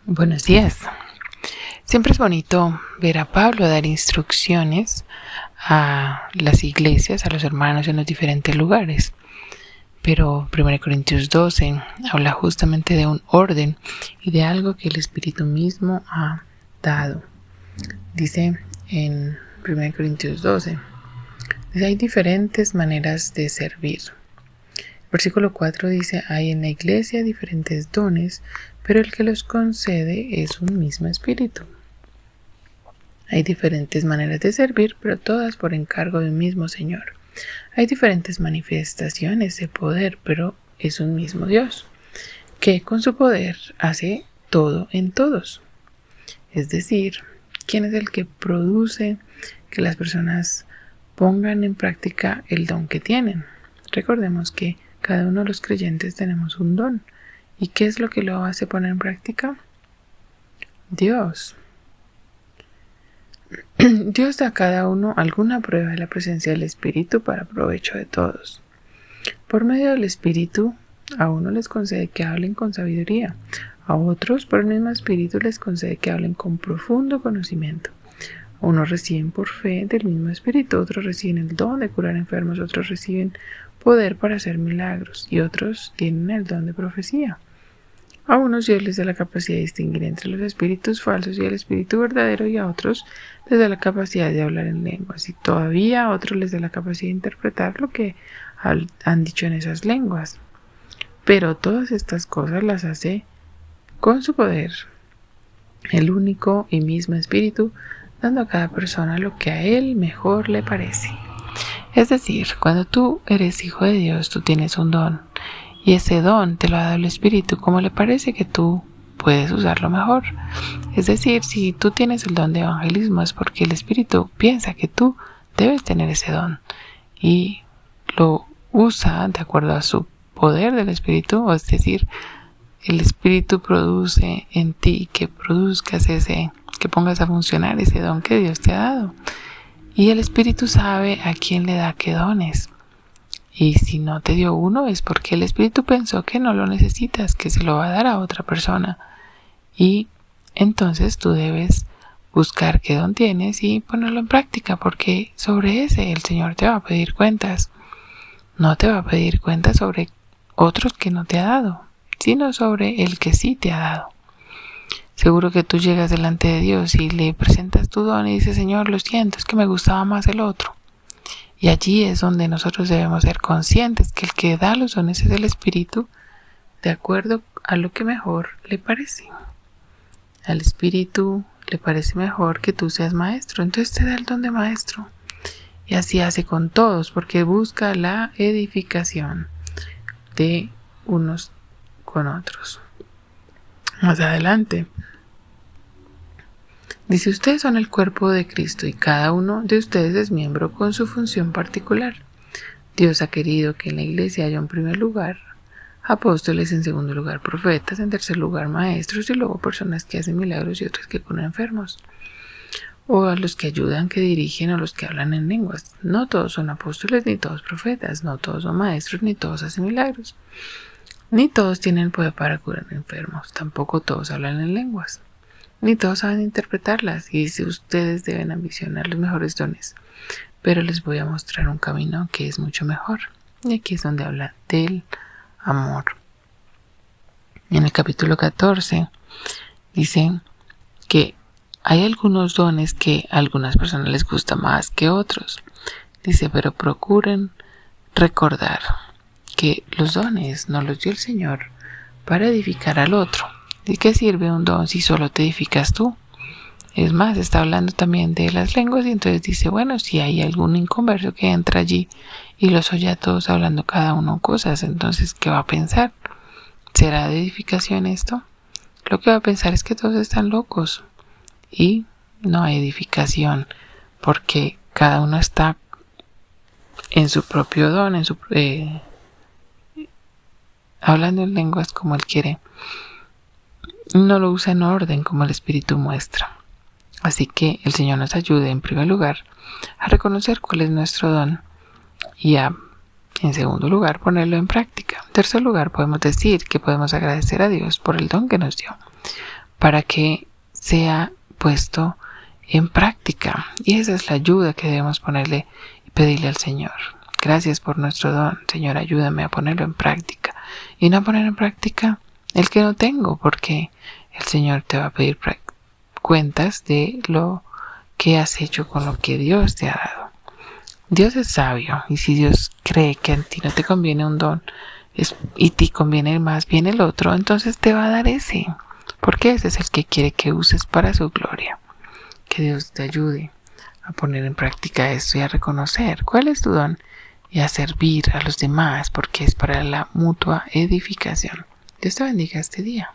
Buenos días. Siempre es bonito ver a Pablo dar instrucciones a las iglesias, a los hermanos en los diferentes lugares. Pero 1 Corintios 12 habla justamente de un orden y de algo que el Espíritu mismo ha dado. Dice en 1 Corintios 12, hay diferentes maneras de servir. Versículo 4 dice, hay en la iglesia diferentes dones, pero el que los concede es un mismo espíritu. Hay diferentes maneras de servir, pero todas por encargo de un mismo Señor. Hay diferentes manifestaciones de poder, pero es un mismo Dios, que con su poder hace todo en todos. Es decir, ¿quién es el que produce que las personas pongan en práctica el don que tienen? Recordemos que cada uno de los creyentes tenemos un don. ¿Y qué es lo que lo hace poner en práctica? Dios. Dios da a cada uno alguna prueba de la presencia del Espíritu para provecho de todos. Por medio del Espíritu, a uno les concede que hablen con sabiduría, a otros por el mismo Espíritu les concede que hablen con profundo conocimiento. A unos reciben por fe del mismo Espíritu, otros reciben el don de curar enfermos, otros reciben poder para hacer milagros y otros tienen el don de profecía. A unos Dios les da la capacidad de distinguir entre los espíritus falsos y el espíritu verdadero, y a otros les da la capacidad de hablar en lenguas, y todavía a otros les da la capacidad de interpretar lo que han dicho en esas lenguas. Pero todas estas cosas las hace con su poder, el único y mismo Espíritu, dando a cada persona lo que a él mejor le parece. Es decir, cuando tú eres hijo de Dios, tú tienes un don, y ese don te lo ha dado el Espíritu como le parece que tú puedes usarlo mejor. Es decir, si tú tienes el don de evangelismo es porque el Espíritu piensa que tú debes tener ese don y lo usa de acuerdo a su poder del Espíritu, o es decir, el Espíritu produce en ti que produzcas que pongas a funcionar ese don que Dios te ha dado. Y el Espíritu sabe a quién le da qué dones. Y si no te dio uno es porque el Espíritu pensó que no lo necesitas, que se lo va a dar a otra persona. Y entonces tú debes buscar qué don tienes y ponerlo en práctica, porque sobre ese el Señor te va a pedir cuentas. No te va a pedir cuentas sobre otros que no te ha dado, sino sobre el que sí te ha dado. Seguro que tú llegas delante de Dios y le presentas tu don y dices, Señor, lo siento, es que me gustaba más el otro. Y allí es donde nosotros debemos ser conscientes que el que da los dones es el Espíritu, de acuerdo a lo que mejor le parece. Al Espíritu le parece mejor que tú seas maestro, entonces te da el don de maestro. Y así hace con todos, porque busca la edificación de unos con otros. Más adelante dice, ustedes son el cuerpo de Cristo y cada uno de ustedes es miembro con su función particular. Dios ha querido que en la iglesia haya en primer lugar apóstoles, en segundo lugar profetas, en tercer lugar maestros y luego personas que hacen milagros y otras que curan enfermos. O a los que ayudan, que dirigen o los que hablan en lenguas. No todos son apóstoles ni todos profetas, no todos son maestros ni todos hacen milagros. Ni todos tienen poder para curar enfermos, tampoco todos hablan en lenguas. Ni todos saben interpretarlas, y si ustedes deben ambicionar los mejores dones, pero les voy a mostrar un camino que es mucho mejor. Y aquí es donde habla del amor. En el capítulo 14 dicen que hay algunos dones que a algunas personas les gusta más que otros. Dice, pero procuren recordar que los dones nos los dio el Señor para edificar al otro. ¿De qué sirve un don si solo te edificas tú? Es más, está hablando también de las lenguas y entonces dice, bueno, si hay algún inconverso que entra allí y los oye a todos hablando cada uno cosas, entonces, ¿qué va a pensar? ¿Será de edificación esto? Lo que va a pensar es que todos están locos y no hay edificación porque cada uno está en su propio don, hablando en lenguas como él quiere. No lo usa en orden como el Espíritu muestra. Así que el Señor nos ayude en primer lugar a reconocer cuál es nuestro don y en segundo lugar ponerlo en práctica. En tercer lugar podemos decir que podemos agradecer a Dios por el don que nos dio, para que sea puesto en práctica. Y esa es la ayuda que debemos ponerle y pedirle al Señor. Gracias por nuestro don. Señor, ayúdame a ponerlo en práctica. Y no poner en práctica el que no tengo, porque el Señor te va a pedir cuentas de lo que has hecho con lo que Dios te ha dado. Dios es sabio, y si Dios cree que a ti no te conviene un don y te conviene más bien el otro, entonces te va a dar ese, porque ese es el que quiere que uses para su gloria. Que Dios te ayude a poner en práctica esto y a reconocer cuál es tu don y a servir a los demás, porque es para la mutua edificación. Dios te bendiga este día.